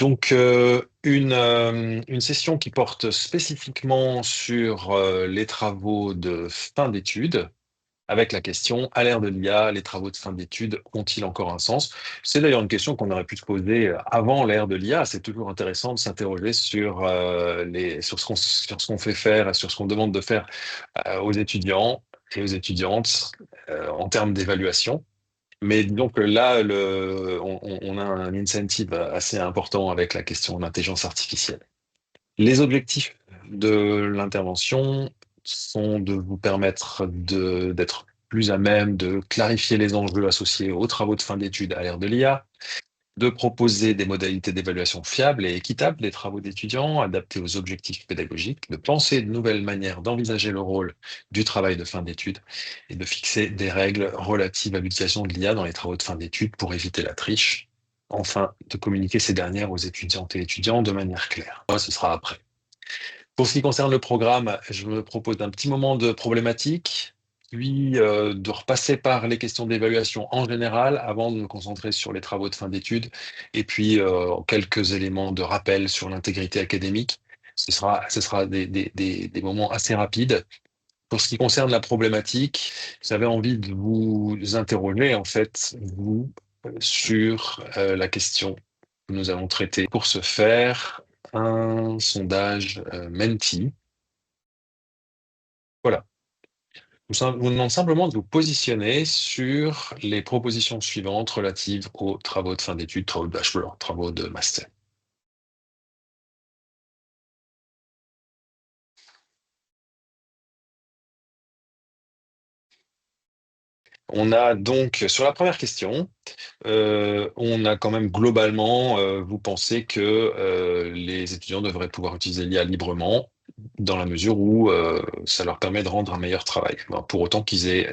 Donc, une session qui porte spécifiquement sur les travaux de fin d'études, avec la question, à l'ère de l'IA, les travaux de fin d'études ont-ils encore un sens? C'est d'ailleurs une question qu'on aurait pu se poser avant l'ère de l'IA. C'est toujours intéressant de s'interroger sur, sur ce qu'on fait faire et sur ce qu'on demande de faire aux étudiants et aux étudiantes en termes d'évaluation. Mais donc là, on a un incentive assez important avec la question de l'intelligence artificielle. Les objectifs de l'intervention sont de vous permettre d'être plus à même de clarifier les enjeux associés aux travaux de fin d'études à l'ère de l'IA, de proposer des modalités d'évaluation fiables et équitables des travaux d'étudiants, adaptés aux objectifs pédagogiques, de penser de nouvelles manières d'envisager le rôle du travail de fin d'études et de fixer des règles relatives à l'utilisation de l'IA dans les travaux de fin d'études pour éviter la triche. Enfin, de communiquer ces dernières aux étudiantes et étudiants de manière claire. Moi, ce sera après. Pour ce qui concerne le programme, je me propose un petit moment de problématique, puis de repasser par les questions d'évaluation en général avant de me concentrer sur les travaux de fin d'études, et puis quelques éléments de rappel sur l'intégrité académique. Ce sera des moments assez rapides. Pour ce qui concerne la problématique, j'avais envie de vous interroger, en fait, vous, sur la question que nous allons traiter. Pour ce faire, un sondage Menti. Voilà. Vous demande simplement de vous positionner sur les propositions suivantes relatives aux travaux de fin d'études, travaux de bachelor, travaux de master. On a donc, sur la première question, on a quand même globalement, vous pensez que les étudiants devraient pouvoir utiliser l'IA librement, dans la mesure où ça leur permet de rendre un meilleur travail. Ben, pour autant qu'ils aient,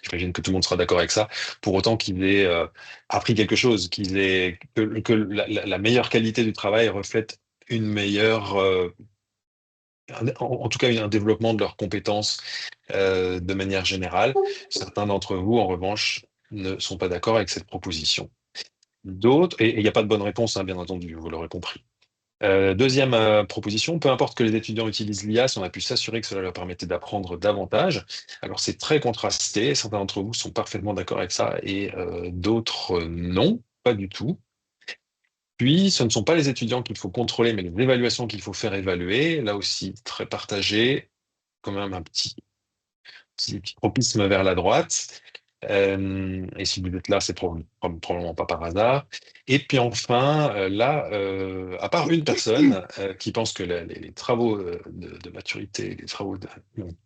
j'imagine que tout le monde sera d'accord avec ça, pour autant qu'ils aient appris quelque chose, que la meilleure qualité du travail reflète une meilleure, en tout cas un développement de leurs compétences de manière générale. Certains d'entre vous, en revanche, ne sont pas d'accord avec cette proposition. D'autres, et il n'y a pas de bonne réponse, hein, bien entendu, vous l'aurez compris. Deuxième proposition, peu importe que les étudiants utilisent l'IA, si on a pu s'assurer que cela leur permettait d'apprendre davantage. Alors c'est très contrasté, certains d'entre vous sont parfaitement d'accord avec ça et d'autres non, pas du tout. Puis ce ne sont pas les étudiants qu'il faut contrôler, mais les évaluations qu'il faut faire évaluer. Là aussi, très partagé, quand même un petit tropisme vers la droite. Et si vous êtes là, c'est probablement pas par hasard. Et puis enfin, là, à part une personne qui pense que les travaux de maturité, les travaux de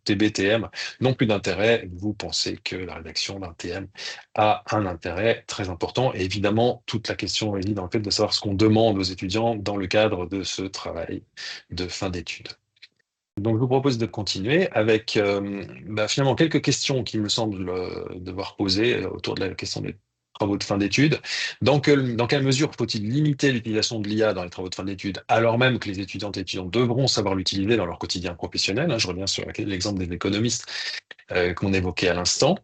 TBTM n'ont plus d'intérêt, vous pensez que la rédaction d'un TM a un intérêt très important. Et évidemment, toute la question réside dans le fait de savoir ce qu'on demande aux étudiants dans le cadre de ce travail de fin d'études. Donc, je vous propose de continuer avec finalement quelques questions qui me semblent devoir poser autour de la question des travaux de fin d'études. Dans quelle mesure faut-il limiter l'utilisation de l'IA dans les travaux de fin d'études, alors même que les étudiantes et étudiants devront savoir l'utiliser dans leur quotidien professionnel, hein, je reviens sur l'exemple des économistes qu'on évoquait à l'instant.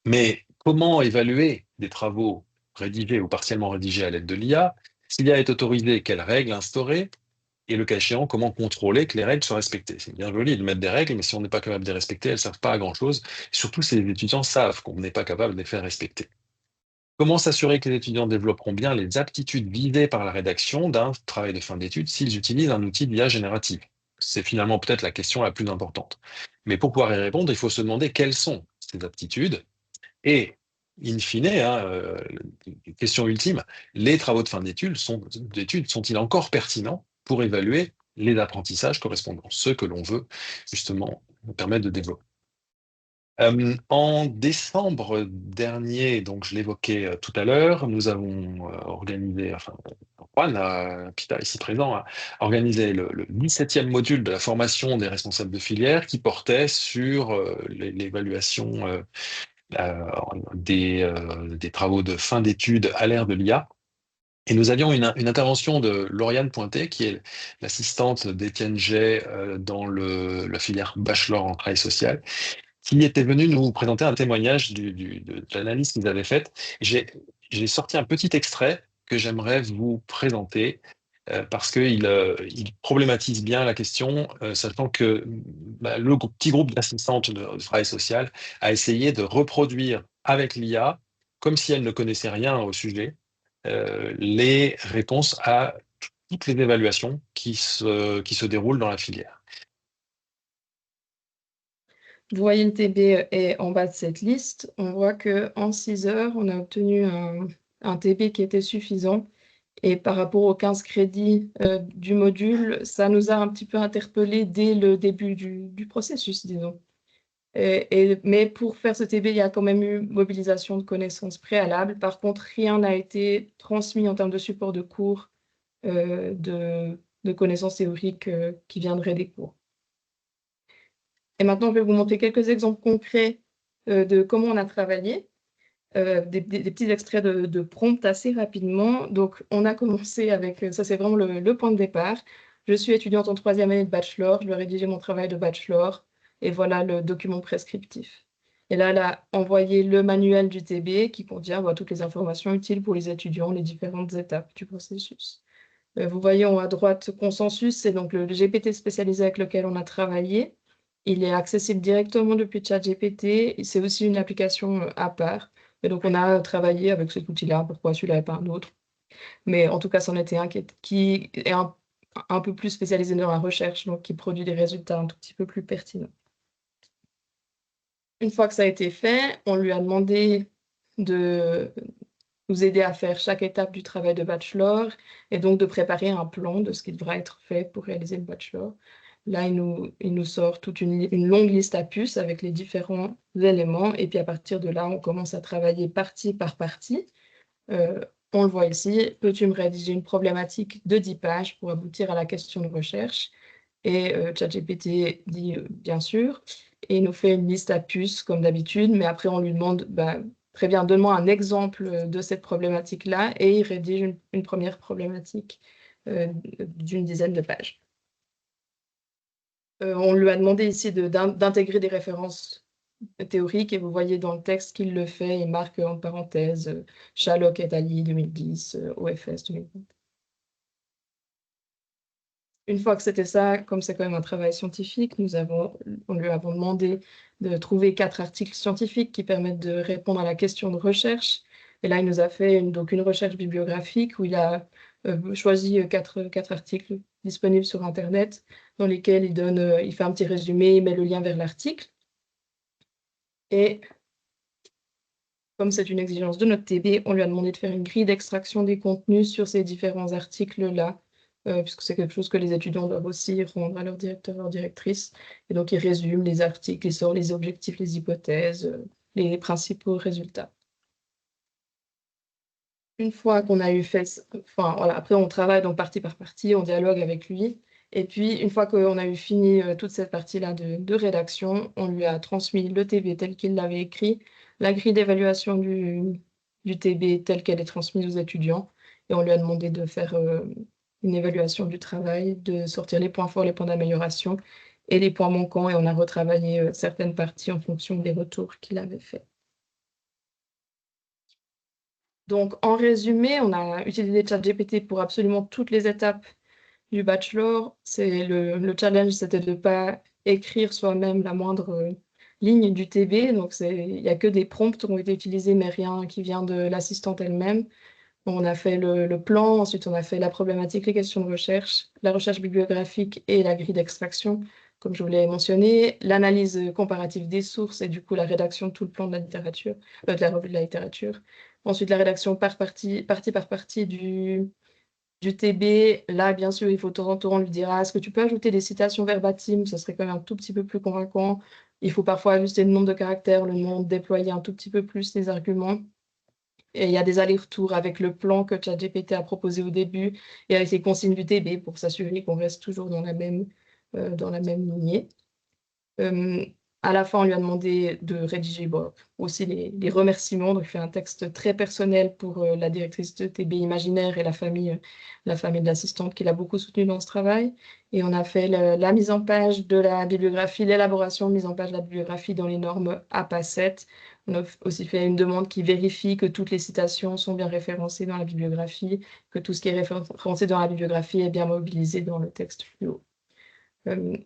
Mais comment évaluer des travaux rédigés ou partiellement rédigés à l'aide de l'IA? Si l'IA est autorisée, quelles règles instaurer? Et le cas échéant, comment contrôler que les règles soient respectées? C'est bien joli de mettre des règles, mais si on n'est pas capable de les respecter, elles ne servent pas à grand-chose. Surtout si les étudiants savent qu'on n'est pas capable de les faire respecter. Comment s'assurer que les étudiants développeront bien les aptitudes visées par la rédaction d'un travail de fin d'études s'ils utilisent un outil d'IA générative? C'est finalement peut-être la question la plus importante. Mais pour pouvoir y répondre, il faut se demander quelles sont ces aptitudes et, in fine, hein, question ultime, les travaux de fin d'études sont-ils encore pertinents pour évaluer les apprentissages correspondants, ceux que l'on veut justement permettre de développer? En décembre dernier, donc je l'évoquais tout à l'heure, nous avons organisé, enfin, Juan, Pita ici présent, a organisé le 17e module de la formation des responsables de filière qui portait sur l'évaluation euh, des travaux de fin d'études à l'ère de l'IA. Et nous avions une intervention de Lauriane Pointet, qui est l'assistante d'Étienne Jay dans la filière bachelor en travail social, qui était venue nous présenter un témoignage de l'analyse qu'ils avaient faite. J'ai sorti un petit extrait que j'aimerais vous présenter parce qu'il il problématise bien la question, sachant que le petit groupe d'assistantes de travail social a essayé de reproduire avec l'IA, comme si elle ne connaissait rien au sujet, les réponses à toutes les évaluations qui se déroulent dans la filière. Vous voyez, le TB est en bas de cette liste. On voit qu'en 6 heures, on a obtenu un TB qui était suffisant. Et par rapport aux 15 crédits du module, ça nous a un petit peu interpellés dès le début du processus, disons. Mais pour faire ce TB, il y a quand même eu mobilisation de connaissances préalables. Par contre, rien n'a été transmis en termes de support de cours, de connaissances théoriques qui viendraient des cours. Et maintenant, je vais vous montrer quelques exemples concrets de comment on a travaillé. Des petits extraits de prompt assez rapidement. Donc, on a commencé avec, ça c'est vraiment le point de départ. Je suis étudiante en 3e année de bachelor, je dois rédiger mon travail de bachelor, et voilà le document prescriptif. Et là, elle a envoyé le manuel du TB qui contient toutes les informations utiles pour les étudiants, les différentes étapes du processus. Vous voyez en haut à droite, consensus, c'est donc le GPT spécialisé avec lequel on a travaillé. Il est accessible directement depuis ChatGPT. C'est aussi une application à part. Et donc, on a travaillé avec cet outil-là. Pourquoi celui-là et pas un autre? Mais en tout cas, c'en était un qui est un peu plus spécialisé dans la recherche, donc qui produit des résultats un tout petit peu plus pertinents. Une fois que ça a été fait, on lui a demandé de nous aider à faire chaque étape du travail de bachelor et donc de préparer un plan de ce qui devra être fait pour réaliser le bachelor. Là, il nous sort toute une longue liste à puces avec les différents éléments. Et puis à partir de là, on commence à travailler partie par partie. On le voit ici. Peux-tu me rédiger une problématique de 10 pages pour aboutir à la question de recherche? Et ChatGPT dit bien sûr. Et il nous fait une liste à puces comme d'habitude. Mais après, on lui demande, très bien, donne-moi un exemple de cette problématique-là. Et il rédige une première problématique d'une dizaine de pages. On lui a demandé ici d'intégrer des références théoriques et vous voyez dans le texte qu'il le fait, il marque en parenthèse Sherlock et Ali 2010, OFS 2020. Une fois que c'était ça, comme c'est quand même un travail scientifique, on lui avons demandé de trouver 4 articles scientifiques qui permettent de répondre à la question de recherche. Et là, il nous a fait donc une recherche bibliographique où il a choisi 4 articles disponibles sur Internet dans lesquels il fait un petit résumé, il met le lien vers l'article. Et comme c'est une exigence de notre TB, on lui a demandé de faire une grille d'extraction des contenus sur ces différents articles-là, puisque c'est quelque chose que les étudiants doivent aussi rendre à leur directeur, leur directrice. Et donc, il résume les articles, il sort les objectifs, les hypothèses, les principaux résultats. Une fois qu'on a eu fait, enfin voilà, après on travaille donc partie par partie, on dialogue avec lui. Et puis, une fois qu'on a eu fini toute cette partie-là de rédaction, on lui a transmis le TB tel qu'il l'avait écrit, la grille d'évaluation du TB telle qu'elle est transmise aux étudiants, et on lui a demandé de faire une évaluation du travail, de sortir les points forts, les points d'amélioration et les points manquants, et on a retravaillé certaines parties en fonction des retours qu'il avait faits. Donc, en résumé, on a utilisé ChatGPT pour absolument toutes les étapes du bachelor. Le challenge, c'était de ne pas écrire soi-même la moindre ligne du TB. Donc, il n'y a que des prompts qui ont été utilisés, mais rien qui vient de l'assistante elle-même. On a fait le plan, ensuite on a fait la problématique, les questions de recherche, la recherche bibliographique et la grille d'extraction, comme je vous l'ai mentionné, l'analyse comparative des sources et du coup la rédaction de tout le plan de la littérature, de la revue de la littérature. Ensuite la rédaction partie par partie du TB. Là, bien sûr, il faut de temps en temps, on lui dira, est-ce que tu peux ajouter des citations verbatim? Ce serait quand même un tout petit peu plus convaincant. Il faut parfois ajuster le nombre de caractères, le nombre, déployer un tout petit peu plus les arguments. Et il y a des allers-retours avec le plan que ChatGPT a proposé au début et avec les consignes du TB pour s'assurer qu'on reste toujours dans la même lignée. À la fin, on lui a demandé de rédiger aussi les remerciements. Donc, il fait un texte très personnel pour la directrice de TB Imaginaire et la famille de l'assistante qui l'a beaucoup soutenue dans ce travail. Et on a fait la mise en page de la bibliographie, l'élaboration, mise en page de la bibliographie dans les normes APA 7 On a aussi fait une demande qui vérifie que toutes les citations sont bien référencées dans la bibliographie, que tout ce qui est référencé dans la bibliographie est bien mobilisé dans le texte fluo. Euh,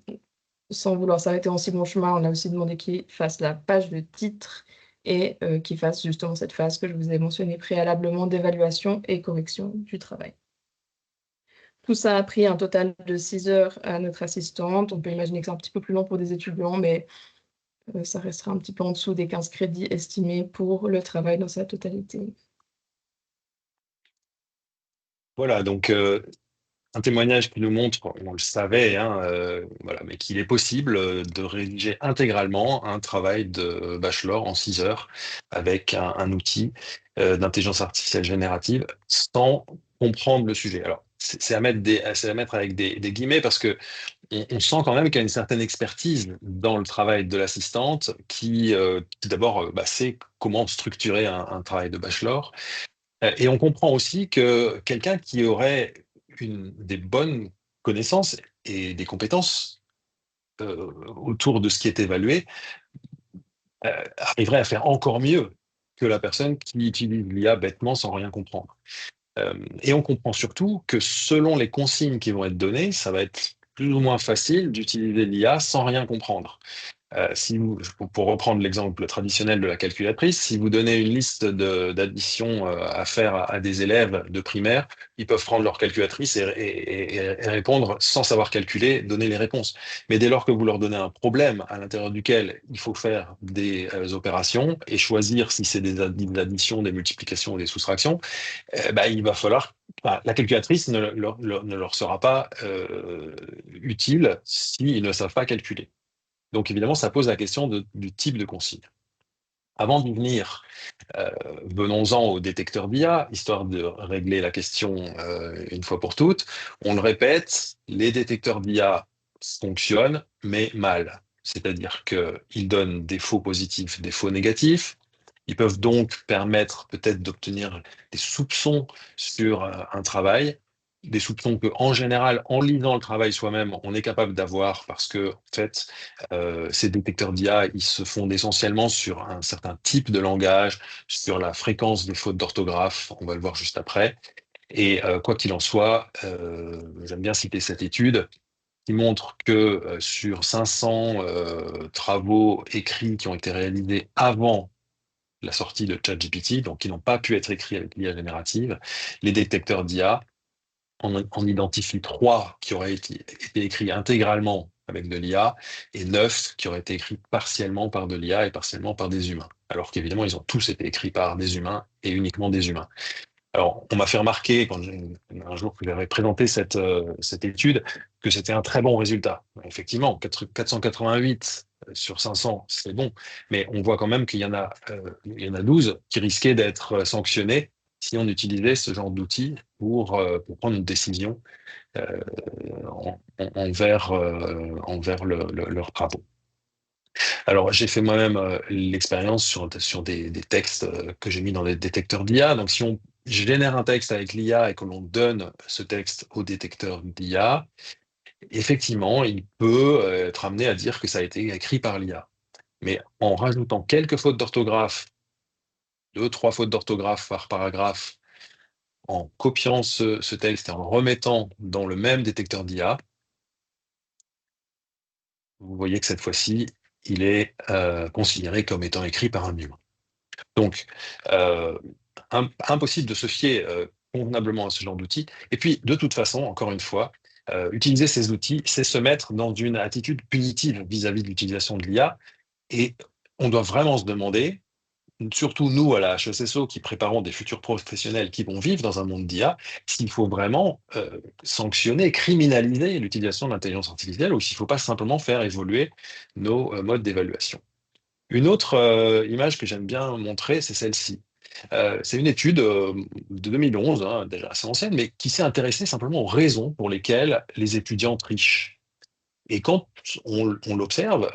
Sans vouloir s'arrêter en si bon chemin, on a aussi demandé qu'il fasse la page de titre et qu'il fasse justement cette phase que je vous ai mentionnée préalablement d'évaluation et correction du travail. Tout ça a pris un total de 6 heures à notre assistante. On peut imaginer que c'est un petit peu plus long pour des étudiants, mais ça restera un petit peu en dessous des 15 crédits estimés pour le travail dans sa totalité. Voilà, donc un témoignage qui nous montre, on le savait, hein, voilà, mais qu'il est possible de rédiger intégralement un travail de bachelor en 6 heures avec un outil d'intelligence artificielle générative sans comprendre le sujet. Alors, c'est à mettre avec des guillemets parce que on sent quand même qu'il y a une certaine expertise dans le travail de l'assistante qui d'abord sait comment structurer un travail de bachelor. Et on comprend aussi que quelqu'un qui aurait des bonnes connaissances et des compétences autour de ce qui est évalué arriverait à faire encore mieux que la personne qui utilise l'IA bêtement sans rien comprendre. Et on comprend surtout que selon les consignes qui vont être données, ça va être plus ou moins facile d'utiliser l'IA sans rien comprendre. Si vous, pour reprendre l'exemple traditionnel de la calculatrice, si vous donnez une liste d'additions à faire à des élèves de primaire, ils peuvent prendre leur calculatrice et répondre sans savoir calculer, donner les réponses. Mais dès lors que vous leur donnez un problème à l'intérieur duquel il faut faire des opérations et choisir si c'est des additions, des multiplications ou des soustractions, il va falloir la calculatrice ne leur sera pas utile s'ils ne savent pas calculer. Donc évidemment, ça pose la question du type de consigne. Avant d'y venir, euh, venons-en au détecteur d'IA, histoire de régler la question une fois pour toutes. On le répète, les détecteurs d'IA fonctionnent, mais mal. C'est-à-dire qu'ils donnent des faux positifs, des faux négatifs. Ils peuvent donc permettre peut-être d'obtenir des soupçons sur un travail, des soupçons que, en général, en lisant le travail soi-même, on est capable d'avoir parce que, en fait, ces détecteurs d'IA, ils se fondent essentiellement sur un certain type de langage, sur la fréquence des fautes d'orthographe, on va le voir juste après. Et quoi qu'il en soit, j'aime bien citer cette étude qui montre que sur 500 travaux écrits qui ont été réalisés avant la sortie de ChatGPT, donc qui n'ont pas pu être écrits avec l'IA générative, les détecteurs d'IA en identifient 3 qui auraient été écrits intégralement avec de l'IA et 9 qui auraient été écrits partiellement par de l'IA et partiellement par des humains. Alors qu'évidemment, ils ont tous été écrits par des humains et uniquement des humains. Alors, on m'a fait remarquer, un jour que j'avais présenté cette étude, que c'était un très bon résultat. Effectivement, 488 sur 500, c'est bon, mais on voit quand même il y en a 12 qui risquaient d'être sanctionnés si on utilisait ce genre d'outils pour prendre une décision euh, envers leurs travaux. Alors, j'ai fait moi-même l'expérience sur des textes que j'ai mis dans des détecteurs d'IA. Donc, si on génère un texte avec l'IA et que l'on donne ce texte au détecteur d'IA, effectivement, il peut être amené à dire que ça a été écrit par l'IA. Mais en rajoutant quelques fautes d'orthographe, 2, 3 fautes d'orthographe par paragraphe, en copiant ce texte et en le remettant dans le même détecteur d'IA, vous voyez que cette fois-ci, il est considéré comme étant écrit par un humain. Donc, euh, impossible de se fier convenablement à ce genre d'outils. Et puis, de toute façon, encore une fois, utiliser ces outils, c'est se mettre dans une attitude punitive vis-à-vis de l'utilisation de l'IA. Et on doit vraiment se demander, surtout nous à la HESSO qui préparons des futurs professionnels qui vont vivre dans un monde d'IA, s'il faut vraiment sanctionner, criminaliser l'utilisation de l'intelligence artificielle ou s'il ne faut pas simplement faire évoluer nos modes d'évaluation. Une autre image que j'aime bien montrer, c'est celle-ci. C'est une étude de 2011, hein, déjà assez ancienne, mais qui s'est intéressée simplement aux raisons pour lesquelles les étudiants trichent. Et quand on l'observe,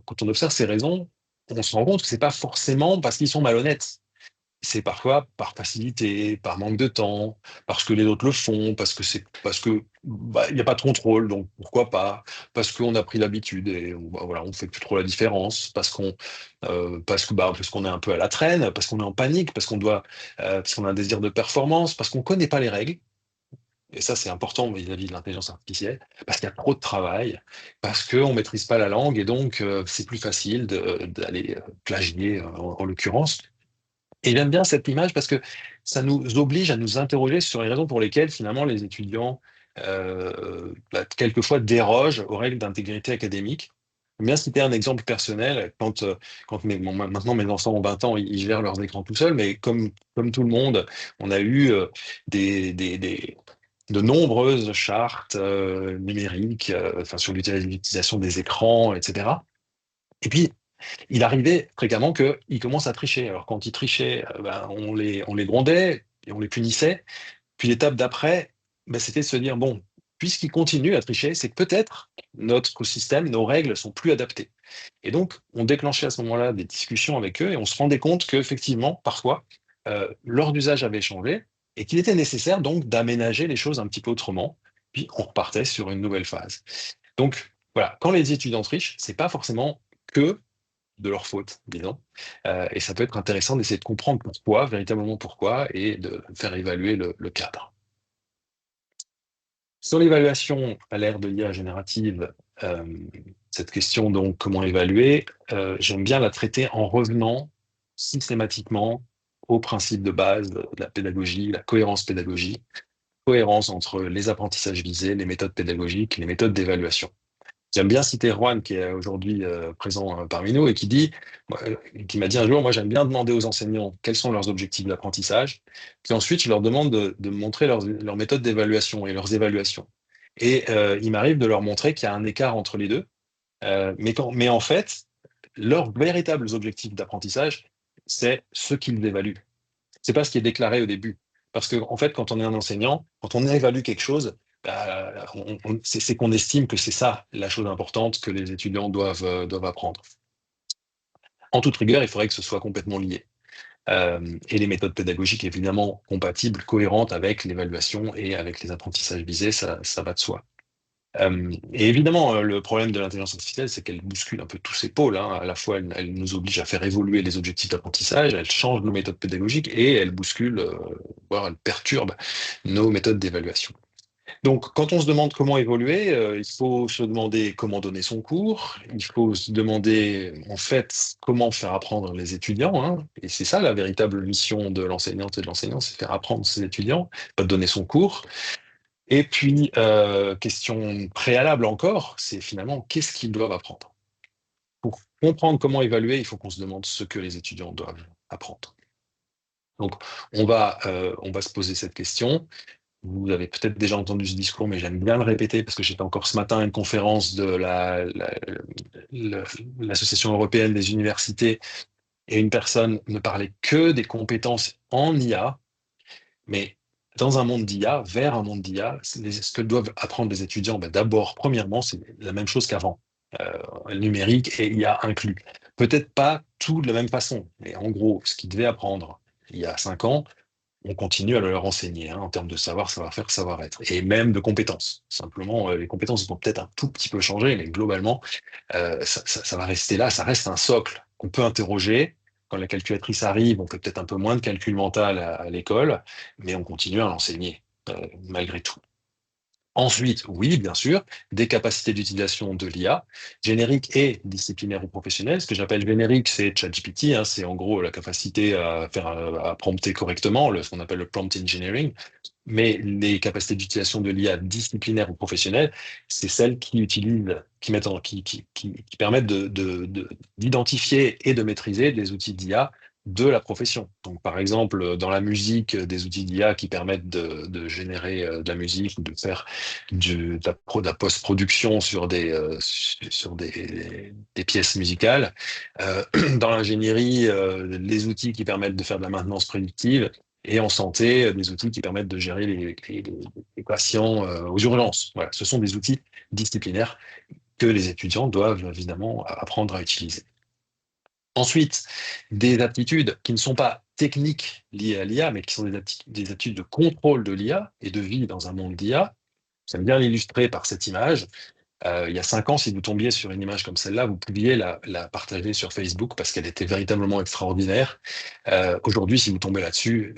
quand on observe ces raisons, on se rend compte que c'est pas forcément parce qu'ils sont malhonnêtes. c'est parfois par facilité, par manque de temps, parce que les autres le font, parce que bah, il n'y a pas de contrôle, donc pourquoi pas, parce qu'on a pris l'habitude et bah, voilà, on fait plus trop la différence, parce qu'on est un peu à la traîne, parce qu'on est en panique, parce qu'on a un désir de performance, parce qu'on connaît pas les règles. Et ça, c'est important vis-à-vis de l'intelligence artificielle, parce qu'il y a trop de travail, parce qu'on ne maîtrise pas la langue, et donc c'est plus facile d'aller plagier, en l'occurrence. Et j'aime bien cette image parce que ça nous oblige à nous interroger sur les raisons pour lesquelles finalement les étudiants quelquefois dérogent aux règles d'intégrité académique. J'aime bien citer un exemple personnel. Maintenant mes enfants ont 20 ans, ils gèrent leurs écrans tout seuls, mais comme tout le monde, on a eu de nombreuses chartes numériques enfin, sur l'utilisation des écrans, etc. Et puis, il arrivait fréquemment qu'ils commencent à tricher. Alors quand ils trichaient, on les grondait et on les punissait. Puis l'étape d'après, c'était de se dire, bon, puisqu'ils continuent à tricher, c'est que peut-être notre système, nos règles sont plus adaptées. Et donc, on déclenchait à ce moment-là des discussions avec eux et on se rendait compte qu'effectivement, parfois, leur usage avait changé et qu'il était nécessaire donc d'aménager les choses un petit peu autrement. Puis on repartait sur une nouvelle phase. Donc, voilà, quand les étudiants trichent, c'est pas forcément que de leur faute, disons. Et ça peut être intéressant d'essayer de comprendre pourquoi, véritablement pourquoi, et de faire évaluer le cadre. Sur l'évaluation à l'ère de l'IA générative, euh, cette question donc comment évaluer, j'aime bien la traiter en revenant systématiquement aux principes de base de la pédagogie, la cohérence pédagogique, cohérence entre les apprentissages visés, les méthodes pédagogiques, les méthodes d'évaluation. J'aime bien citer Juan, qui est aujourd'hui présent parmi nous, et qui m'a dit un jour, moi j'aime bien demander aux enseignants quels sont leurs objectifs d'apprentissage, puis ensuite je leur demande de me montrer leurs méthodes d'évaluation et leurs évaluations. Et il m'arrive de leur montrer qu'il y a un écart entre les deux, mais en fait, leurs véritables objectifs d'apprentissage, c'est ce qu'ils évaluent. C'est pas ce qui est déclaré au début. Parce que, en fait, quand on est un enseignant, quand on évalue quelque chose, c'est qu'on estime que c'est ça la chose importante que les étudiants doivent apprendre. En toute rigueur, il faudrait que ce soit complètement lié. Et les méthodes pédagogiques, évidemment, compatibles, cohérentes avec l'évaluation et avec les apprentissages visés, ça va de soi. Et évidemment, le problème de l'intelligence artificielle, c'est qu'elle bouscule un peu tous ces pôles, hein. À la fois, elle nous oblige à faire évoluer les objectifs d'apprentissage, elle change nos méthodes pédagogiques et elle bouscule, voire elle perturbe nos méthodes d'évaluation. Donc, quand on se demande comment évoluer, il faut se demander comment donner son cours, il faut se demander en fait comment faire apprendre les étudiants, hein. Et c'est ça la véritable mission de l'enseignante et de l'enseignant, c'est faire apprendre ses étudiants, pas donner son cours. Et puis, question préalable encore, c'est finalement qu'est-ce qu'ils doivent apprendre? Pour comprendre comment évaluer, il faut qu'on se demande ce que les étudiants doivent apprendre. Donc, on va se poser cette question. Vous avez peut-être déjà entendu ce discours, mais j'aime bien le répéter parce que j'étais encore ce matin à une conférence de l'Association européenne des universités et une personne ne parlait que des compétences en IA, mais dans un monde d'IA, vers un monde d'IA, ce que doivent apprendre les étudiants, d'abord, premièrement, c'est la même chose qu'avant, numérique et IA inclus. Peut-être pas tout de la même façon, mais en gros, ce qu'ils devaient apprendre il y a 5 ans, on continue à leur enseigner, hein, en termes de savoir, savoir-faire, savoir-être, et même de compétences. Simplement, les compétences vont peut-être un tout petit peu changer, mais globalement, ça va rester là, ça reste un socle qu'on peut interroger. Quand la calculatrice arrive, on fait peut-être un peu moins de calcul mental à l'école, mais on continue à l'enseigner, malgré tout. Ensuite, oui, bien sûr, des capacités d'utilisation de l'IA, générique et disciplinaire ou professionnelle. Ce que j'appelle générique, c'est ChatGPT, hein, c'est en gros la capacité à prompter correctement, ce qu'on appelle le prompt engineering. Mais les capacités d'utilisation de l'IA disciplinaire ou professionnelle, c'est celles qui utilisent, qui permettent d'identifier et de maîtriser des outils d'IA de la profession. Donc, par exemple, dans la musique, des outils d'IA qui permettent de générer de la musique ou de faire de la post-production sur des pièces musicales. Euh, dans l'ingénierie, les outils qui permettent de faire de la maintenance prédictive. Et en santé, des outils qui permettent de gérer les patients aux urgences. Voilà, ce sont des outils disciplinaires que les étudiants doivent évidemment apprendre à utiliser. Ensuite, des aptitudes qui ne sont pas techniques liées à l'IA, mais qui sont des aptitudes de contrôle de l'IA et de vie dans un monde d'IA. J'aime bien l'illustrer par cette image. Il y a 5 ans, si vous tombiez sur une image comme celle-là, vous pouviez la partager sur Facebook parce qu'elle était véritablement extraordinaire. Aujourd'hui, si vous tombez là-dessus,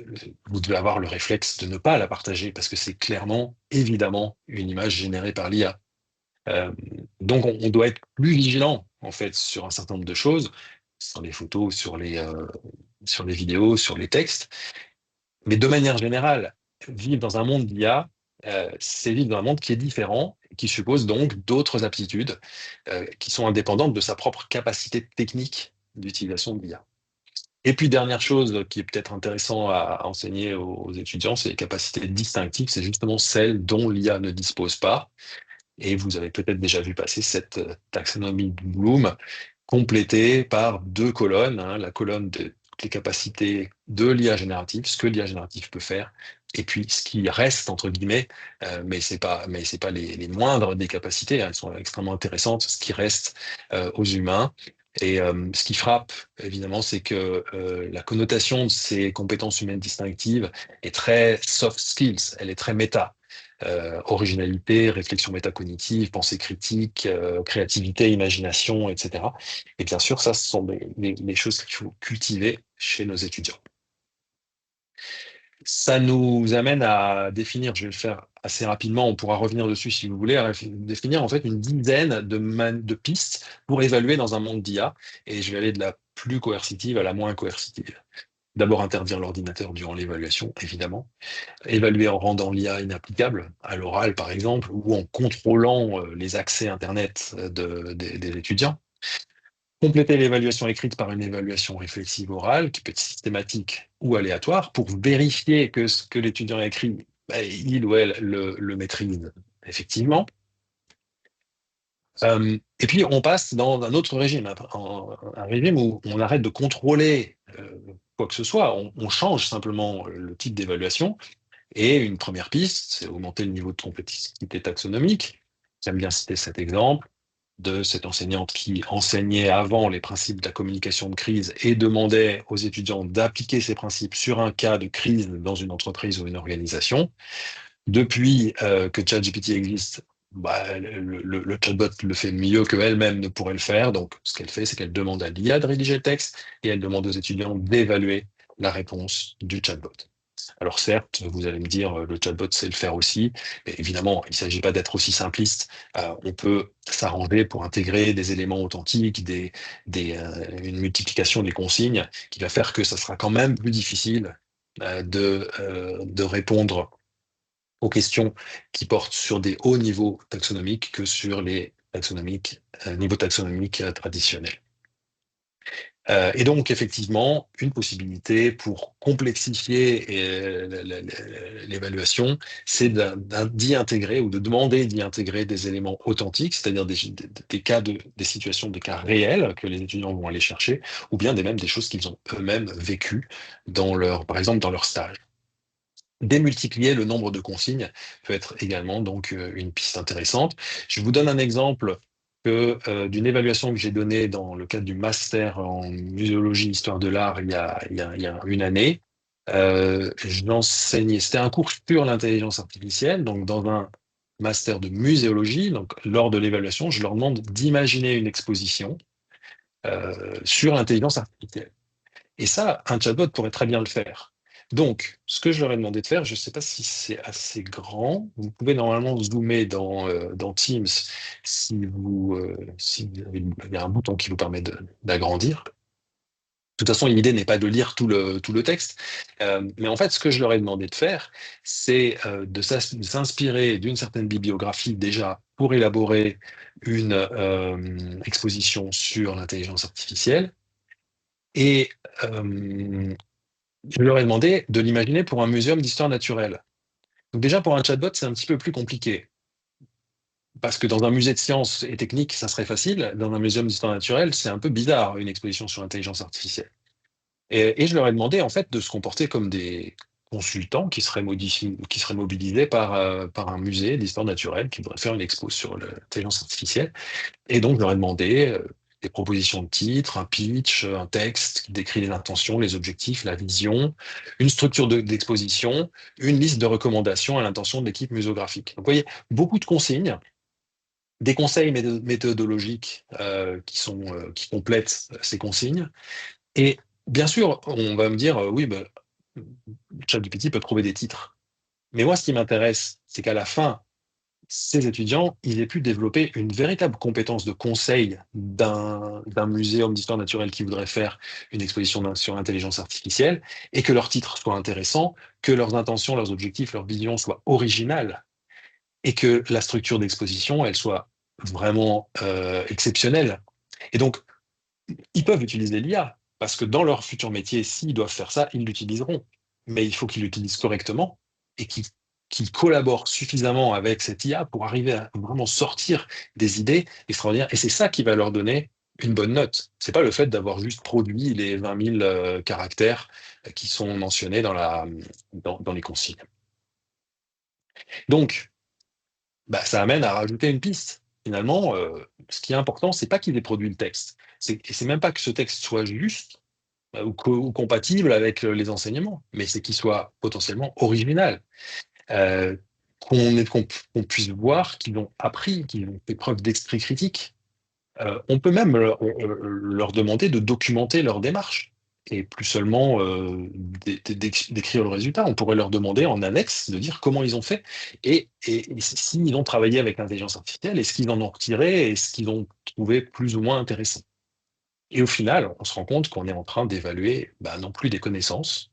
vous devez avoir le réflexe de ne pas la partager parce que c'est clairement, évidemment, une image générée par l'IA. Euh, donc, on doit être plus vigilant, en fait, sur un certain nombre de choses, sur les photos, sur les vidéos, sur les textes. Mais de manière générale, vivre dans un monde d'IA, c'est vivre dans un monde qui est différent, qui suppose donc d'autres aptitudes qui sont indépendantes de sa propre capacité technique d'utilisation de l'IA. Et puis, dernière chose qui est peut-être intéressant à enseigner aux étudiants, c'est les capacités distinctives. C'est justement celles dont l'IA ne dispose pas. Et vous avez peut-être déjà vu passer cette taxonomie de Bloom complétée par 2 colonnes, hein, la colonne de toutes les capacités de l'IA générative, ce que l'IA générative peut faire, et puis ce qui reste, entre guillemets, mais c'est pas les moindres des capacités, hein, elles sont extrêmement intéressantes, ce qui reste aux humains. Et ce qui frappe, évidemment, c'est que la connotation de ces compétences humaines distinctives est très soft skills, elle est très méta. Originalité, réflexion métacognitive, pensée critique, créativité, imagination, etc. Et bien sûr, ça, ce sont les choses qu'il faut cultiver chez nos étudiants. Ça nous amène à définir, je vais le faire assez rapidement, on pourra revenir dessus si vous voulez, à définir en fait une dizaine de pistes pour évaluer dans un monde d'IA. Et je vais aller de la plus coercitive à la moins coercitive. D'abord, interdire l'ordinateur durant l'évaluation, évidemment. Évaluer en rendant l'IA inapplicable, à l'oral par exemple, ou en contrôlant les accès Internet des étudiants. Compléter l'évaluation écrite par une évaluation réflexive orale, qui peut être systématique ou aléatoire, pour vérifier que ce que l'étudiant a écrit, il ou elle le maîtrise effectivement. Et puis on passe dans un autre régime, un régime où on arrête de contrôler quoi que ce soit, on change simplement le type d'évaluation. Et une première piste, c'est augmenter le niveau de complexité taxonomique. J'aime bien citer cet exemple de cette enseignante qui enseignait avant les principes de la communication de crise et demandait aux étudiants d'appliquer ces principes sur un cas de crise dans une entreprise ou une organisation. Depuis que ChatGPT existe, le chatbot le fait mieux qu'elle-même ne pourrait le faire. Donc, ce qu'elle fait, c'est qu'elle demande à l'IA de rédiger le texte et elle demande aux étudiants d'évaluer la réponse du chatbot. Alors certes, vous allez me dire, le chatbot sait le faire aussi, mais évidemment, il ne s'agit pas d'être aussi simpliste. On peut s'arranger pour intégrer des éléments authentiques, une multiplication des consignes, qui va faire que ça sera quand même plus difficile de répondre aux questions qui portent sur des hauts niveaux taxonomiques que sur les niveaux taxonomiques traditionnels. Et donc, effectivement, une possibilité pour complexifier l'évaluation, c'est d'y intégrer ou de demander d'y intégrer des éléments authentiques, c'est-à-dire des situations, des cas réels que les étudiants vont aller chercher, ou bien même des choses qu'ils ont eux-mêmes vécues par exemple, dans leur stage. Démultiplier le nombre de consignes peut être également donc une piste intéressante. Je vous donne un exemple d'une évaluation que j'ai donnée dans le cadre du master en muséologie histoire de l'art il y a une année. J'enseignais, c'était un cours sur l'intelligence artificielle, donc dans un master de muséologie. Donc lors de l'évaluation, je leur demande d'imaginer une exposition sur l'intelligence artificielle. Et ça, un chatbot pourrait très bien le faire. Donc, ce que je leur ai demandé de faire, je ne sais pas si c'est assez grand. Vous pouvez normalement zoomer dans Teams si il y a un bouton qui vous permet d'agrandir. De toute façon, l'idée n'est pas de lire tout le texte, mais en fait, ce que je leur ai demandé de faire, c'est de s'inspirer d'une certaine bibliographie déjà pour élaborer une exposition sur l'intelligence artificielle. Et je leur ai demandé de l'imaginer pour un muséum d'histoire naturelle. Donc déjà, pour un chatbot, c'est un petit peu plus compliqué. Parce que dans un musée de sciences et techniques, ça serait facile. Dans un muséum d'histoire naturelle, c'est un peu bizarre, une exposition sur l'intelligence artificielle. Et je leur ai demandé, en fait, de se comporter comme des consultants qui seraient mobilisés par un musée d'histoire naturelle qui voudrait faire une expo sur l'intelligence artificielle. Et donc, je leur ai demandé des propositions de titres, un pitch, un texte qui décrit les intentions, les objectifs, la vision, une structure d'exposition, une liste de recommandations à l'intention de l'équipe muséographique. Donc, vous voyez, beaucoup de consignes, des conseils méthodologiques qui complètent ces consignes. Et bien sûr, on va me dire, oui, ben, ChatGPT peut trouver des titres. Mais moi, ce qui m'intéresse, c'est qu'à la fin, ces étudiants, ils aient pu développer une véritable compétence de conseil d'un muséum d'histoire naturelle qui voudrait faire une exposition sur l'intelligence artificielle et que leur titre soit intéressant, que leurs intentions, leurs objectifs, leur vision soient originales et que la structure d'exposition, elle soit vraiment exceptionnelle. Et donc, ils peuvent utiliser l'IA parce que dans leur futur métier, s'ils doivent faire ça, ils l'utiliseront. Mais il faut qu'ils l'utilisent correctement et qu'ils collaborent suffisamment avec cette IA pour arriver à vraiment sortir des idées extraordinaires. Et c'est ça qui va leur donner une bonne note. C'est pas le fait d'avoir juste produit les 20 000 caractères qui sont mentionnés dans les consignes. Donc, bah, ça amène à rajouter une piste. Finalement, ce qui est important, c'est pas qu'il ait produit le texte. Et c'est même pas que ce texte soit juste ou compatible avec les enseignements, mais c'est qu'il soit potentiellement original. Euh, qu'on puisse voir qu'ils ont appris, qu'ils ont fait preuve d'esprit critique. On peut même leur demander de documenter leur démarche et plus seulement d'écrire le résultat. On pourrait leur demander en annexe de dire comment ils ont fait et s'ils ont travaillé avec l'intelligence artificielle et ce qu'ils en ont retiré et ce qu'ils ont trouvé plus ou moins intéressant. Et au final, on se rend compte qu'on est en train d'évaluer non plus des connaissances,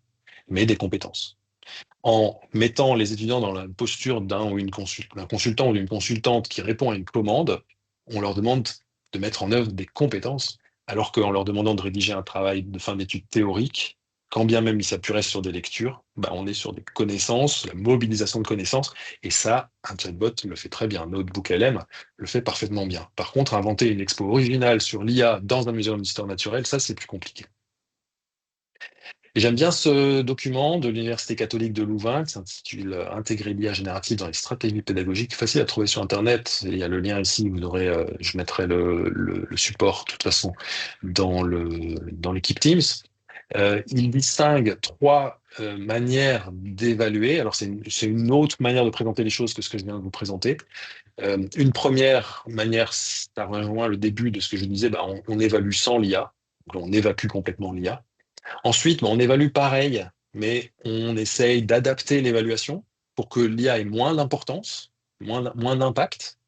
mais des compétences. En mettant les étudiants dans la posture d'un consultant ou d'une consultante qui répond à une commande, on leur demande de mettre en œuvre des compétences, alors qu'en leur demandant de rédiger un travail de fin d'études théorique, quand bien même ils s'appuieraient sur des lectures, on est sur des connaissances, la mobilisation de connaissances, et ça, un chatbot le fait très bien. Notebook LM le fait parfaitement bien. Par contre, inventer une expo originale sur l'IA dans un muséum d'histoire naturelle, ça, c'est plus compliqué. Et j'aime bien ce document de l'Université catholique de Louvain qui s'intitule Intégrer l'IA générative dans les stratégies pédagogiques. Facile à trouver sur Internet. Il y a le lien ici. Vous aurez, je mettrai le support de toute façon dans l'équipe Teams. Il distingue trois manières d'évaluer. Alors c'est une autre manière de présenter les choses que ce que je viens de vous présenter. Une première manière, ça rejoint le début de ce que je disais. On évalue sans l'IA. On évacue complètement l'IA. Ensuite, on évalue pareil, mais on essaye d'adapter l'évaluation pour que l'IA ait moins d'importance, moins d'impact.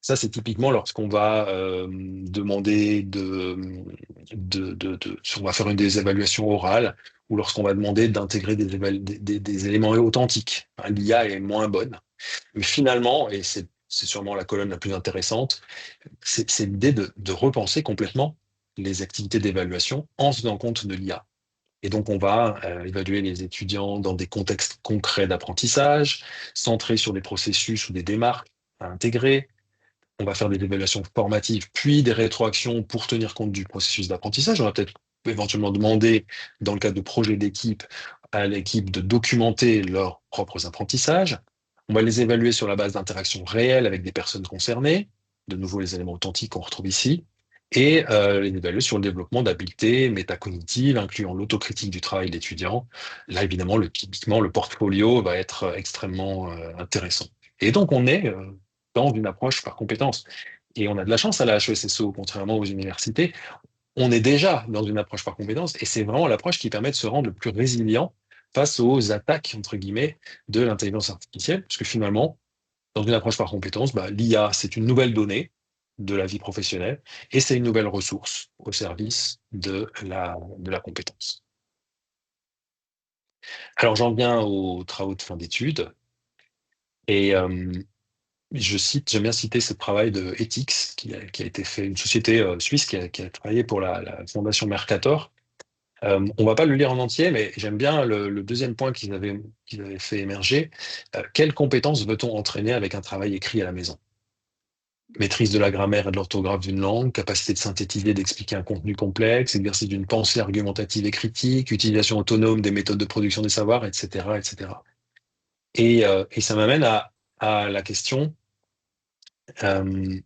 Ça, c'est typiquement lorsqu'on va demander on va faire des évaluations orales ou lorsqu'on va demander d'intégrer des éléments authentiques. Hein, l'IA est moins bonne. Mais finalement, et c'est sûrement la colonne la plus intéressante, c'est l'idée de repenser complètement les activités d'évaluation en se tenant compte de l'IA. Et donc, on va évaluer les étudiants dans des contextes concrets d'apprentissage, centrés sur des processus ou des démarches à intégrer. On va faire des évaluations formatives, puis des rétroactions pour tenir compte du processus d'apprentissage. On va peut-être éventuellement demander, dans le cadre de projets d'équipe, à l'équipe de documenter leurs propres apprentissages. On va les évaluer sur la base d'interactions réelles avec des personnes concernées. De nouveau, les éléments authentiques qu'on retrouve ici et les évaluer sur le développement d'habiletés métacognitives, incluant l'autocritique du travail d'étudiant. Là, évidemment, typiquement, le portfolio va être extrêmement intéressant. Et donc, on est dans une approche par compétence. Et on a de la chance à la HESSO, contrairement aux universités. On est déjà dans une approche par compétence, et c'est vraiment l'approche qui permet de se rendre le plus résilient face aux attaques, entre guillemets, de l'intelligence artificielle, parce que finalement, dans une approche par compétence, l'IA, c'est une nouvelle donnée de la vie professionnelle et c'est une nouvelle ressource au service de la compétence. Alors j'en viens aux travaux de fin d'études et j'aime bien citer ce travail de Ethics qui a été fait, une société suisse qui a travaillé pour la Fondation Mercator. On va pas le lire en entier, mais j'aime bien le deuxième point qu'ils avaient fait émerger. Quelles compétences veut-on entraîner avec un travail écrit à la maison? Maîtrise de la grammaire et de l'orthographe d'une langue, capacité de synthétiser, d'expliquer un contenu complexe, exercice d'une pensée argumentative et critique, utilisation autonome des méthodes de production des savoirs, etc., etc. Et ça m'amène à la question euh,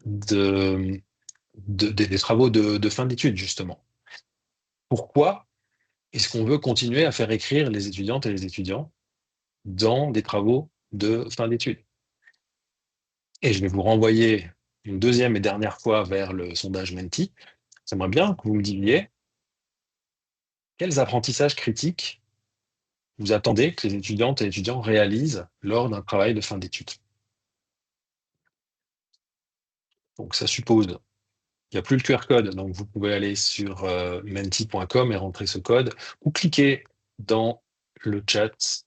de des travaux de fin d'études, justement. Pourquoi est-ce qu'on veut continuer à faire écrire les étudiantes et les étudiants dans des travaux de fin d'études? Et je vais vous renvoyer une deuxième et dernière fois vers le sondage Menti. J'aimerais bien que vous me disiez quels apprentissages critiques vous attendez que les étudiantes et étudiants réalisent lors d'un travail de fin d'études. Donc ça suppose qu'il n'y a plus le QR code, donc vous pouvez aller sur menti.com et rentrer ce code, ou cliquer dans le chat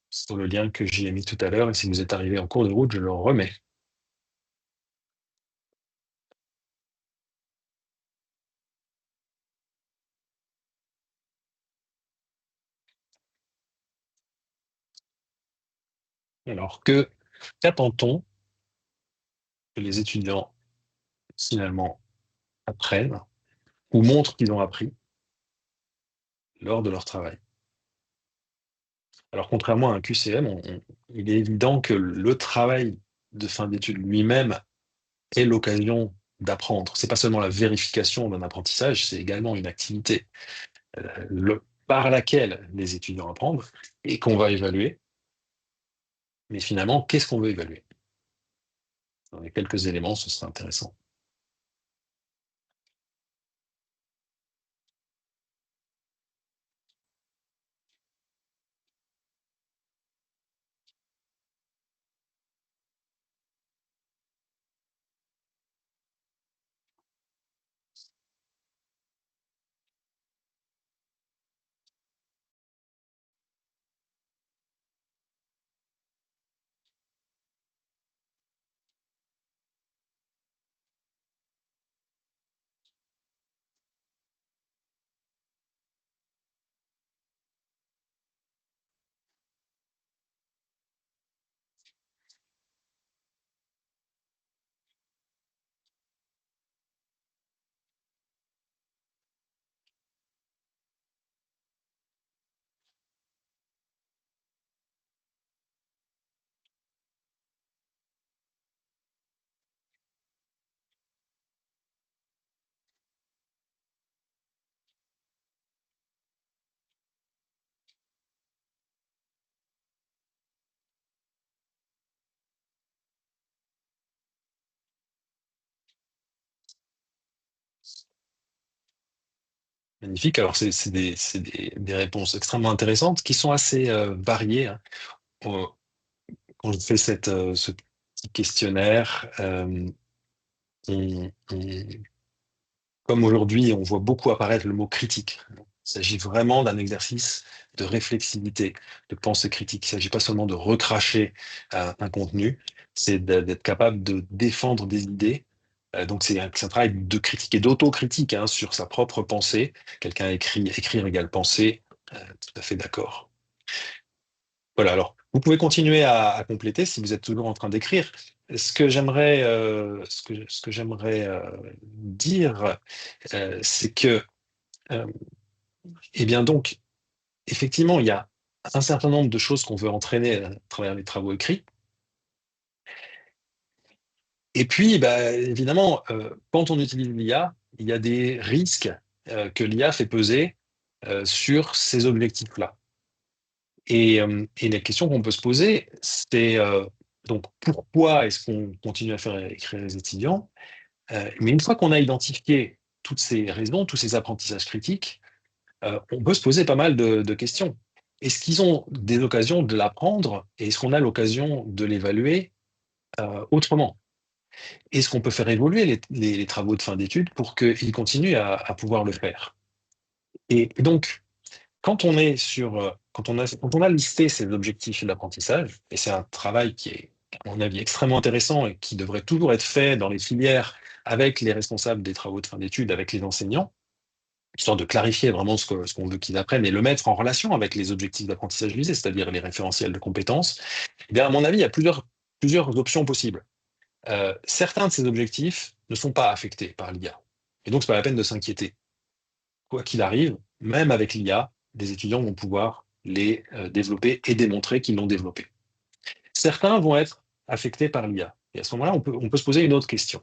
sur le lien que j'y ai mis tout à l'heure, et si vous êtes arrivé en cours de route, je le remets. Alors qu'attend-on que les étudiants finalement apprennent ou montrent qu'ils ont appris lors de leur travail? Alors contrairement à un QCM, il est évident que le travail de fin d'études lui-même est l'occasion d'apprendre. C'est pas seulement la vérification d'un apprentissage, c'est également une activité par laquelle les étudiants apprennent et qu'on va évaluer. Mais finalement, qu'est-ce qu'on veut évaluer? Dans les quelques éléments, ce serait intéressant. Magnifique. Alors, c'est des réponses extrêmement intéressantes qui sont assez variées, hein. Euh, Quand je fais ce petit questionnaire, comme aujourd'hui, on voit beaucoup apparaître le mot critique. Il s'agit vraiment d'un exercice de réflexivité, de pensée critique. Il ne s'agit pas seulement de recracher un contenu, c'est d'être capable de défendre des idées. Donc c'est un travail de critique et d'autocritique, hein, sur sa propre pensée. Quelqu'un écrit, écrire égale penser, tout à fait d'accord. Voilà, alors vous pouvez continuer à compléter si vous êtes toujours en train d'écrire. Ce que j'aimerais dire, c'est que, euh, eh bien donc, effectivement, il y a un certain nombre de choses qu'on veut entraîner à travers les travaux écrits. Et puis, bah, évidemment, quand on utilise l'IA, il y a des risques que l'IA fait peser sur ces objectifs-là. Et la question qu'on peut se poser, c'est donc pourquoi est-ce qu'on continue à faire écrire les étudiants? Mais une fois qu'on a identifié toutes ces raisons, tous ces apprentissages critiques, on peut se poser pas mal de questions. Est-ce qu'ils ont des occasions de l'apprendre et est-ce qu'on a l'occasion de l'évaluer autrement? Est-ce qu'on peut faire évoluer les travaux de fin d'études pour qu'ils continuent à pouvoir le faire? Et donc, quand on a listé ces objectifs d'apprentissage, et c'est un travail qui est, à mon avis, extrêmement intéressant et qui devrait toujours être fait dans les filières avec les responsables des travaux de fin d'études, avec les enseignants, histoire de clarifier vraiment ce qu'on veut qu'ils apprennent et le mettre en relation avec les objectifs d'apprentissage visés, c'est-à-dire les référentiels de compétences. Eh bien, à mon avis, il y a plusieurs options possibles. Certains de ces objectifs ne sont pas affectés par l'IA. Et donc, ce n'est pas la peine de s'inquiéter. Quoi qu'il arrive, même avec l'IA, des étudiants vont pouvoir les développer et démontrer qu'ils l'ont développé. Certains vont être affectés par l'IA. Et à ce moment-là, on peut se poser une autre question.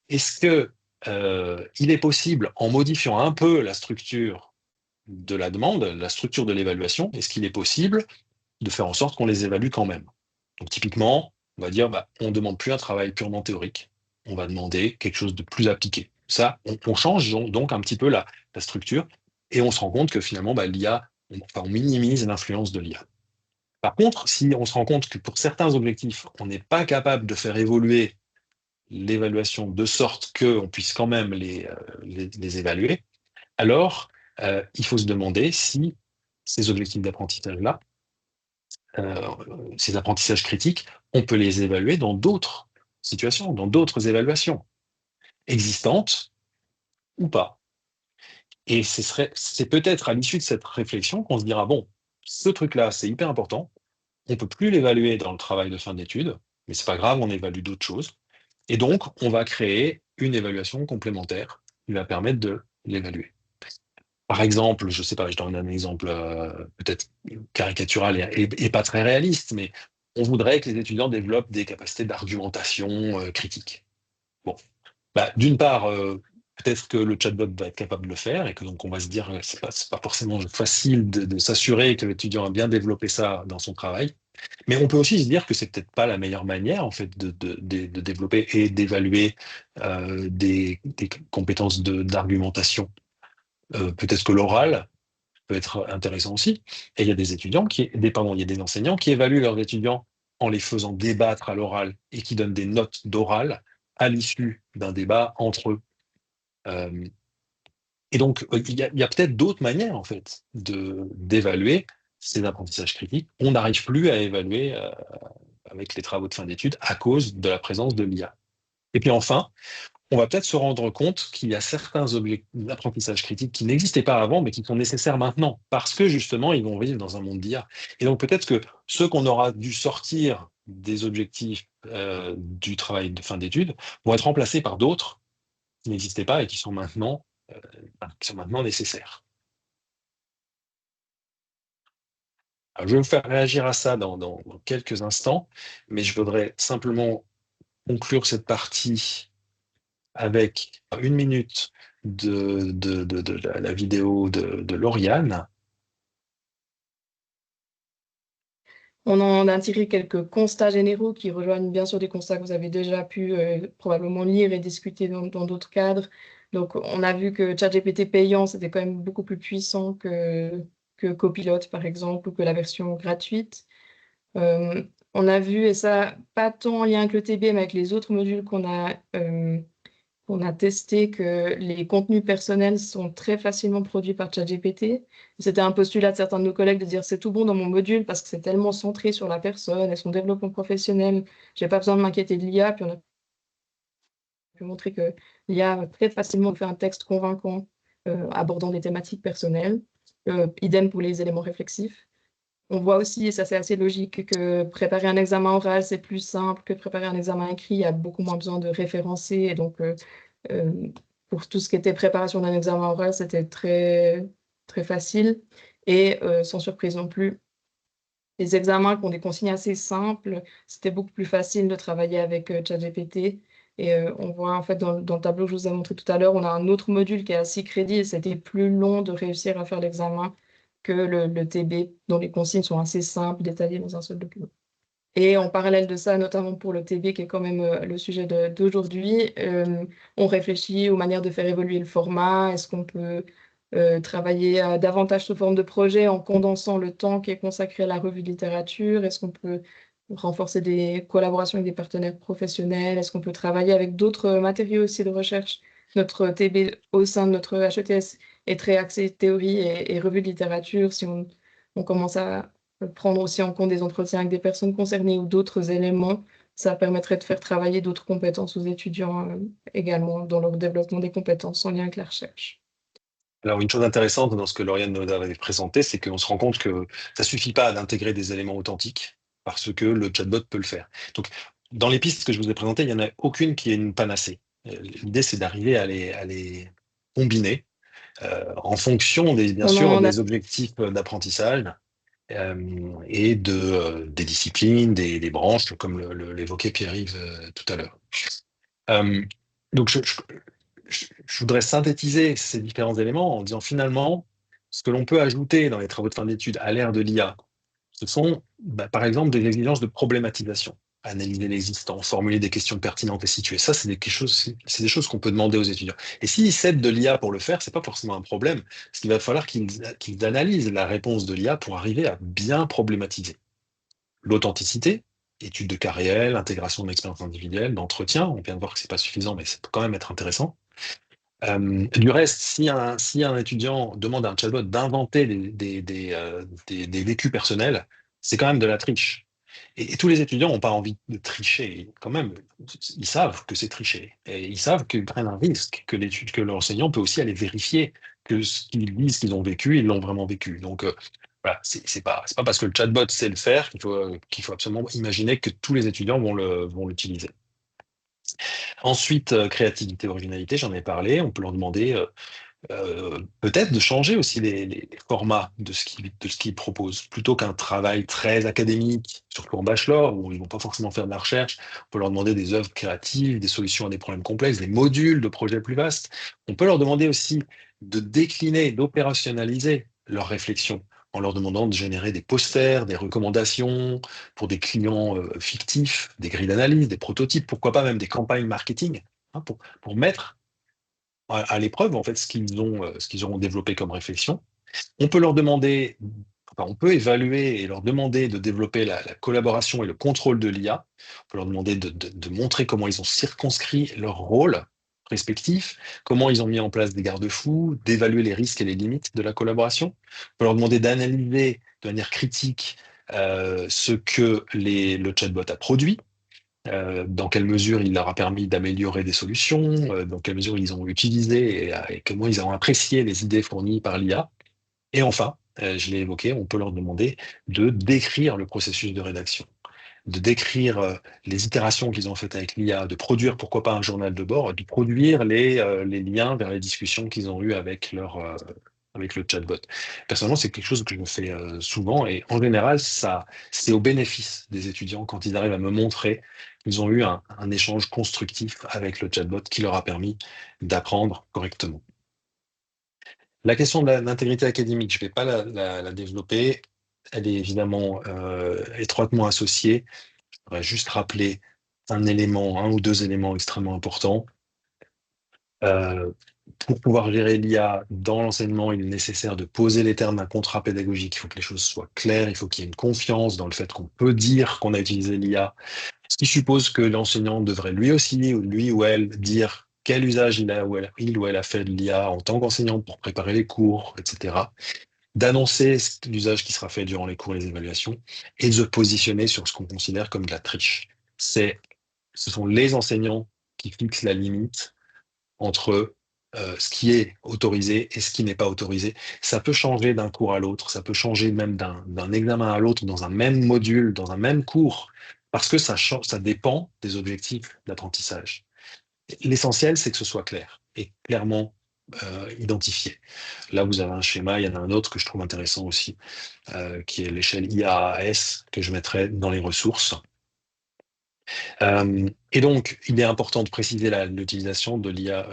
Est-ce que il est possible, en modifiant un peu la structure de la demande, la structure de l'évaluation, est-ce qu'il est possible de faire en sorte qu'on les évalue quand même? Donc typiquement, on va dire, bah, on ne demande plus un travail purement théorique, on va demander quelque chose de plus appliqué. Ça, on change donc un petit peu la structure et on se rend compte que finalement, bah, l'IA, enfin, on minimise l'influence de l'IA. Par contre, si on se rend compte que pour certains objectifs, on n'est pas capable de faire évoluer l'évaluation de sorte qu'on puisse quand même les évaluer, alors il faut se demander si ces objectifs d'apprentissage-là, euh, ces apprentissages critiques, on peut les évaluer dans d'autres situations, dans d'autres évaluations, existantes ou pas. Et c'est peut-être à l'issue de cette réflexion qu'on se dira, bon, ce truc-là, c'est hyper important, on ne peut plus l'évaluer dans le travail de fin d'études, mais c'est pas grave, on évalue d'autres choses. Et donc, on va créer une évaluation complémentaire qui va permettre de l'évaluer. Par exemple, je sais pas, je donne un exemple peut-être caricatural et pas très réaliste, mais on voudrait que les étudiants développent des capacités d'argumentation critique. Bon, bah, d'une part, peut-être que le chatbot va être capable de le faire et que donc on va se dire c'est pas forcément facile de s'assurer que l'étudiant a bien développé ça dans son travail. Mais on peut aussi se dire que c'est peut-être pas la meilleure manière en fait de développer et d'évaluer des compétences d'argumentation. Peut-être que l'oral peut être intéressant aussi. Et il y a des étudiants pardon, il y a des enseignants qui évaluent leurs étudiants en les faisant débattre à l'oral et qui donnent des notes d'oral à l'issue d'un débat entre eux. Euh, et donc, il y a peut-être d'autres manières, en fait, d'évaluer ces apprentissages critiques. On n'arrive plus à évaluer avec les travaux de fin d'études à cause de la présence de l'IA. Et puis enfin, on va peut-être se rendre compte qu'il y a certains apprentissages critiques qui n'existaient pas avant, mais qui sont nécessaires maintenant, parce que justement, ils vont vivre dans un monde d'IA. Et donc peut-être que ceux qu'on aura dû sortir des objectifs du travail de fin d'études vont être remplacés par d'autres qui n'existaient pas et qui sont maintenant nécessaires. Alors, je vais vous faire réagir à ça dans quelques instants, mais je voudrais simplement conclure cette partie avec 1 minute de la vidéo de Lauriane. On en a tiré quelques constats généraux qui rejoignent bien sûr des constats que vous avez déjà pu probablement lire et discuter dans d'autres cadres. Donc, on a vu que ChatGPT payant, c'était quand même beaucoup plus puissant que Copilot, par exemple, ou que la version gratuite. Euh, on a vu, et ça, pas tant en lien avec le TB, mais avec les autres modules on a testé que les contenus personnels sont très facilement produits par ChatGPT. C'était un postulat de certains de nos collègues de dire c'est tout bon dans mon module parce que c'est tellement centré sur la personne et son développement professionnel. J'ai pas besoin de m'inquiéter de l'IA. Puis on a pu montrer que l'IA très facilement fait un texte convaincant abordant des thématiques personnelles. Idem pour les éléments réflexifs. On voit aussi, et ça c'est assez logique, que préparer un examen oral, c'est plus simple que préparer un examen écrit. Il y a beaucoup moins besoin de référencer. Et donc, euh, pour tout ce qui était préparation d'un examen oral, c'était très, très facile. Et sans surprise non plus, les examens qui ont des consignes assez simples, c'était beaucoup plus facile de travailler avec ChatGPT. Et on voit en fait dans le tableau que je vous ai montré tout à l'heure, on a un autre module qui est à 6 crédits et c'était plus long de réussir à faire l'examen que le TB, dont les consignes sont assez simples, détaillées dans un seul document. Et en parallèle de ça, notamment pour le TB, qui est quand même le sujet d'aujourd'hui, on réfléchit aux manières de faire évoluer le format. Est-ce qu'on peut travailler davantage sous forme de projet en condensant le temps qui est consacré à la revue de littérature? Est-ce qu'on peut renforcer des collaborations avec des partenaires professionnels? Est-ce qu'on peut travailler avec d'autres matériaux aussi de recherche? Notre TB au sein de notre HETS est très axé théorie et revue de littérature. Si on commence à prendre aussi en compte des entretiens avec des personnes concernées ou d'autres éléments, ça permettrait de faire travailler d'autres compétences aux étudiants également dans leur développement des compétences en lien avec la recherche. Alors, une chose intéressante dans ce que Lauriane nous avait présenté, c'est qu'on se rend compte que ça suffit pas d'intégrer des éléments authentiques parce que le chatbot peut le faire. Donc, dans les pistes que je vous ai présentées, il n'y en a aucune qui est une panacée. L'idée, c'est d'arriver à les combiner en fonction bien On sûr, en a des objectifs d'apprentissage et des disciplines, des branches, comme l'évoquait Pierre-Yves tout à l'heure. Euh, donc, je voudrais synthétiser ces différents éléments en disant finalement, ce que l'on peut ajouter dans les travaux de fin d'études à l'ère de l'IA, ce sont, par exemple, des exigences de problématisation. Analyser l'existant, formuler des questions pertinentes et situées. Ça, c'est des choses qu'on peut demander aux étudiants. Et s'ils s'aident de l'IA pour le faire, c'est pas forcément un problème, parce qu'il va falloir qu'ils analysent la réponse de l'IA pour arriver à bien problématiser. L'authenticité, étude de cas réels, intégration de l'expérience individuelle, d'entretien, on vient de voir que c'est pas suffisant, mais ça peut quand même être intéressant. Du reste, si un étudiant demande à un chatbot d'inventer des vécus personnels, c'est quand même de la triche. Et tous les étudiants n'ont pas envie de tricher. Quand même, ils savent que c'est tricher. Et ils savent qu'ils prennent un risque, que l'enseignant peut aussi aller vérifier que ce qu'ils disent qu'ils ont vécu, ils l'ont vraiment vécu. Donc, voilà, c'est pas parce que le chatbot sait le faire qu'il faut absolument imaginer que tous les étudiants vont l'utiliser. Ensuite, créativité, originalité, j'en ai parlé. On peut leur demander peut-être de changer aussi les formats de ce qu'ils proposent. Plutôt qu'un travail très académique, surtout en bachelor, où ils vont pas forcément faire de la recherche, on peut leur demander des œuvres créatives, des solutions à des problèmes complexes, des modules de projets plus vastes. On peut leur demander aussi de décliner, d'opérationnaliser leurs réflexions en leur demandant de générer des posters, des recommandations pour des clients fictifs, des grilles d'analyse, des prototypes, pourquoi pas même des campagnes marketing, hein, pour mettre à l'épreuve en fait ce qu'ils auront développé comme réflexion. On peut leur demander, enfin, on peut évaluer et leur demander de développer la collaboration et le contrôle de l'IA. On peut leur demander de montrer comment ils ont circonscrit leur rôle respectif, comment ils ont mis en place des garde-fous, d'évaluer les risques et les limites de la collaboration. On peut leur demander d'analyser de manière critique ce que le chatbot a produit, dans quelle mesure il leur a permis d'améliorer des solutions, dans quelle mesure ils ont utilisé et comment ils ont apprécié les idées fournies par l'IA. Et enfin, je l'ai évoqué, on peut leur demander de décrire le processus de rédaction, de décrire les itérations qu'ils ont faites avec l'IA, de produire, pourquoi pas un journal de bord, de produire les liens vers les discussions qu'ils ont eues avec le chatbot. Personnellement, c'est quelque chose que je fais souvent et en général, c'est au bénéfice des étudiants quand ils arrivent à me montrer qu'ils ont eu un échange constructif avec le chatbot qui leur a permis d'apprendre correctement. La question de l'intégrité académique, je ne vais pas la développer. Elle est évidemment étroitement associée. Je voudrais juste rappeler un ou deux éléments extrêmement importants. Euh, pour pouvoir gérer l'IA dans l'enseignement, il est nécessaire de poser les termes d'un contrat pédagogique. Il faut que les choses soient claires, il faut qu'il y ait une confiance dans le fait qu'on peut dire qu'on a utilisé l'IA, ce qui suppose que l'enseignant devrait lui aussi, ou lui ou elle, dire quel usage il ou elle a fait de l'IA en tant qu'enseignant pour préparer les cours, etc. D'annoncer l'usage qui sera fait durant les cours et les évaluations, et de se positionner sur ce qu'on considère comme de la triche. Ce sont les enseignants qui fixent la limite entre ce qui est autorisé et ce qui n'est pas autorisé. Ça peut changer d'un cours à l'autre, ça peut changer même d'un examen à l'autre, dans un même module, dans un même cours, parce que ça dépend des objectifs d'apprentissage. L'essentiel, c'est que ce soit clair et clairement identifié. Là, vous avez un schéma, il y en a un autre que je trouve intéressant aussi, qui est l'échelle IAAS, que je mettrai dans les ressources. Et donc, il est important de préciser l'utilisation de l'IA,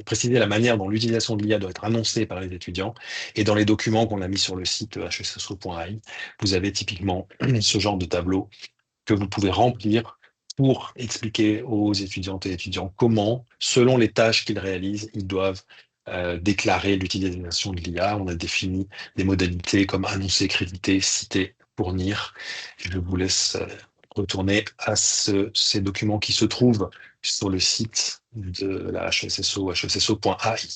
préciser la manière dont l'utilisation de l'IA doit être annoncée par les étudiants. Et dans les documents qu'on a mis sur le site hcso.ai, vous avez typiquement ce genre de tableau que vous pouvez remplir pour expliquer aux étudiantes et étudiants comment, selon les tâches qu'ils réalisent, ils doivent déclarer l'utilisation de l'IA. On a défini des modalités comme annoncer, créditer, citer, fournir. Je vous laisse retourner à ces documents qui se trouvent sur le site de la HESSO, hcso.ai.